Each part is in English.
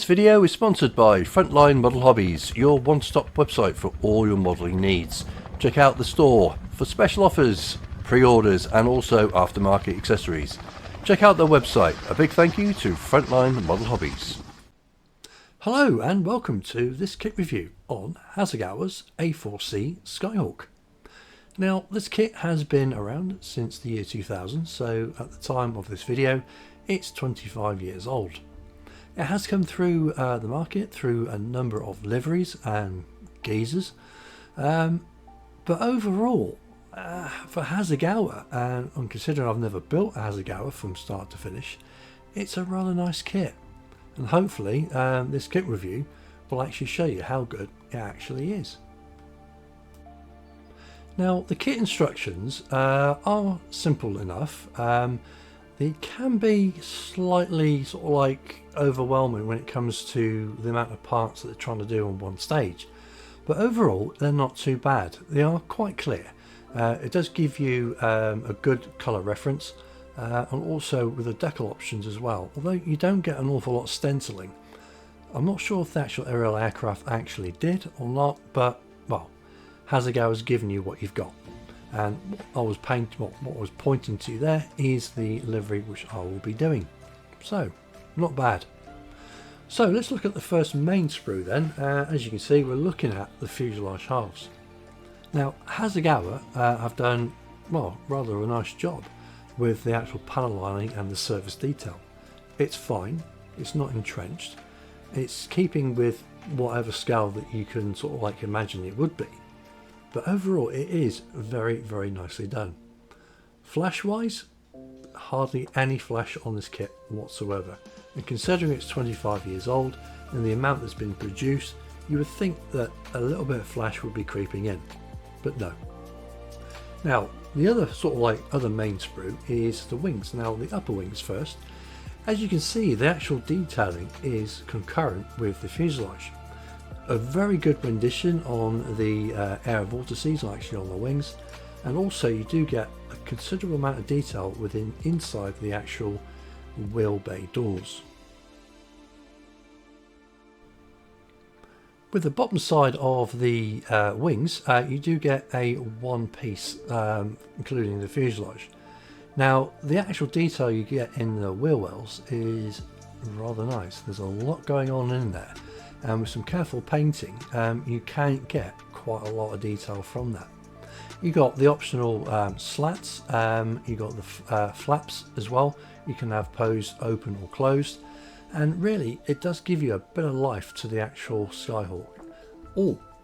video is sponsored by Frontline Model Hobbies, your one-stop website for all your modelling needs. Check out the store for special offers, pre-orders and also aftermarket accessories. Check out their website. A big thank you to Frontline Model Hobbies. Hello and welcome to this kit review on Hasagawa's A-4C Skyhawk. Now this kit has been around since the year 2000, so at the time of this video it's 25 years old. It has come through the market through a number of liveries and geezers, but overall for Hasagawa, and considering I've never built a Hasagawa from start to finish, it's a rather nice kit, and hopefully this kit review will actually show you how good it actually is. Now the kit instructions are simple enough. They can be slightly sort of like overwhelming when it comes to the amount of parts that they're trying to do on one stage, but overall they're not too bad. They are quite clear. It does give you a good colour reference, and also with the decal options as well, although you don't get an awful lot of stenciling. I'm not sure if the actual aerial aircraft actually did or not, but well, Hasagawa's given you what you've got. And what I was pointing to there is the livery which I will be doing. So, not bad. So let's look at the first main sprue then. As you can see, we're looking at the fuselage halves. Now Hasagawa have done, well, rather a nice job with the actual panel lining and the surface detail. It's fine, it's not entrenched, it's keeping with whatever scale that you can sort of like imagine it would be. But overall it is very, very nicely done. Flash wise, hardly any flash on this kit whatsoever, and considering it's 25 years old and the amount that's been produced, you would think that a little bit of flash would be creeping in, but no. Now the other sort of like other main sprue is the wings. Now the upper wings first. As you can see, the actual detailing is concurrent with the fuselage. A very good rendition on the air vortices, actually on the wings, and also you do get a considerable amount of detail within inside the actual wheel bay doors. With the bottom side of the wings, you do get a one piece, including the fuselage. Now the actual detail you get in the wheel wells is rather nice. There's a lot going on in there. And with some careful painting, you can get quite a lot of detail from that. You got the optional slats, you got the flaps as well. You can have posed, open or closed, and really it does give you a bit of life to the actual Skyhawk,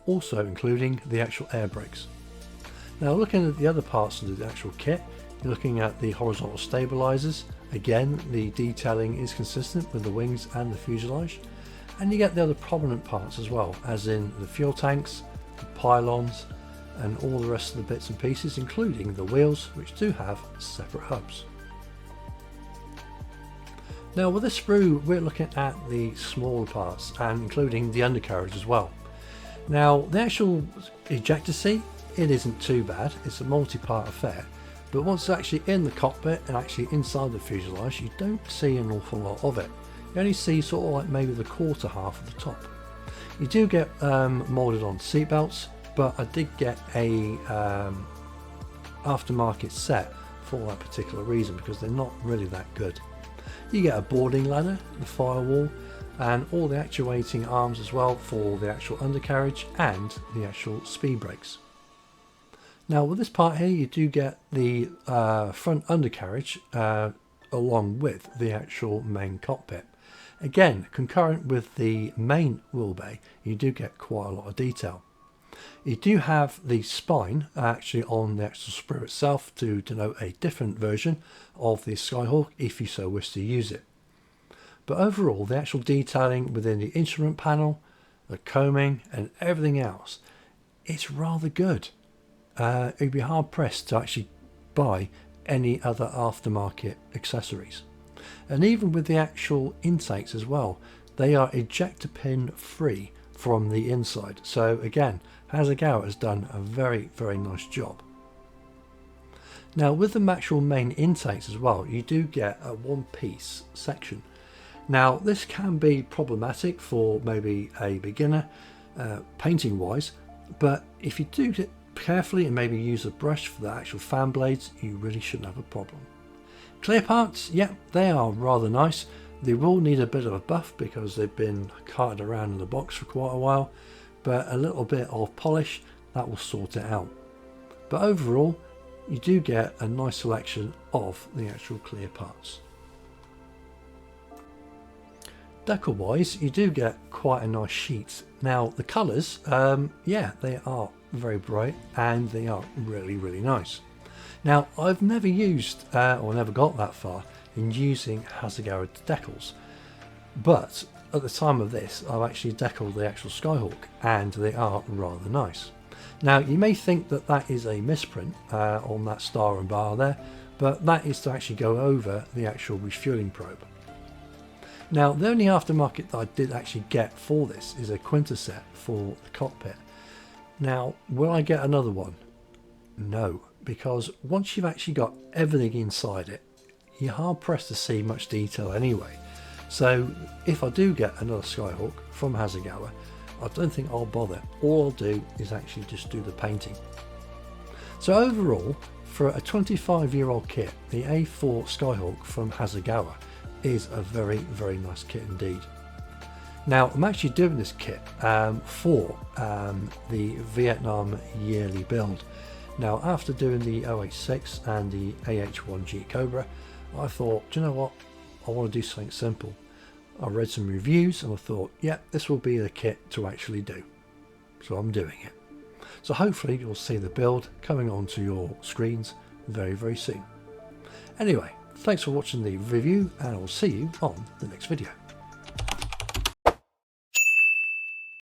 also including the actual air brakes. Now looking at the other parts of the actual kit, you're looking at the horizontal stabilizers. Again, the detailing is consistent with the wings and the fuselage. And you get the other prominent parts as well, as in the fuel tanks, the pylons, and all the rest of the bits and pieces, including the wheels, which do have separate hubs. Now with this sprue, we're looking at the smaller parts, and including the undercarriage as well. Now the actual ejector seat, it isn't too bad. It's a multi-part affair, but once it's actually in the cockpit and actually inside the fuselage, you don't see an awful lot of it. You only see sort of like maybe the quarter half of the top. You do get moulded on seat belts, but I did get a aftermarket set for that particular reason, because they're not really that good. You get a boarding ladder, the firewall, and all the actuating arms as well for the actual undercarriage and the actual speed brakes. Now with this part here, you do get the front undercarriage along with the actual main cockpit. Again, concurrent with the main wheel bay, you do get quite a lot of detail. You do have the spine actually on the actual sprue itself to denote a different version of the Skyhawk if you so wish to use it. But overall, the actual detailing within the instrument panel, the combing and everything else, it's rather good. It'd be hard pressed to actually buy any other aftermarket accessories. And even with the actual intakes as well, they are ejector pin free from the inside. So again, Hasagawa has done a very, very nice job. Now with the actual main intakes as well, you do get a one piece section. Now this can be problematic for maybe a beginner painting wise, but if you do it carefully and maybe use a brush for the actual fan blades, you really shouldn't have a problem. Clear parts, yeah, they are rather nice. They will need a bit of a buff because they've been carted around in the box for quite a while, but a little bit of polish, that will sort it out. But overall, you do get a nice selection of the actual clear parts. Decal wise, you do get quite a nice sheet. Now the colours, yeah, they are very bright and they are really nice. Now I've never used or never got that far in using Hasagawa decals, but at the time of this I've actually decaled the actual Skyhawk and they are rather nice. Now you may think that that is a misprint on that star and bar there, but that is to actually go over the actual refueling probe. Now the only aftermarket that I did actually get for this is a Quinta set for the cockpit. Now will I get another one? No, because once you've actually got everything inside it, you're hard pressed to see much detail anyway. So if I do get another Skyhawk from Hasagawa, I don't think I'll bother. All I'll do is actually just do the painting. So overall, for a 25-year-old kit, the A4 Skyhawk from Hasagawa is a very nice kit indeed. Now I'm actually doing this kit for the Vietnam yearly build. Now after doing the 086 and the AH1G Cobra, I thought, do you know what, I want to do something simple. I read some reviews and I thought, yeah, this will be the kit to actually do. So I'm doing it. So hopefully you'll see the build coming onto your screens very soon. Anyway, thanks for watching the review and I'll see you on the next video.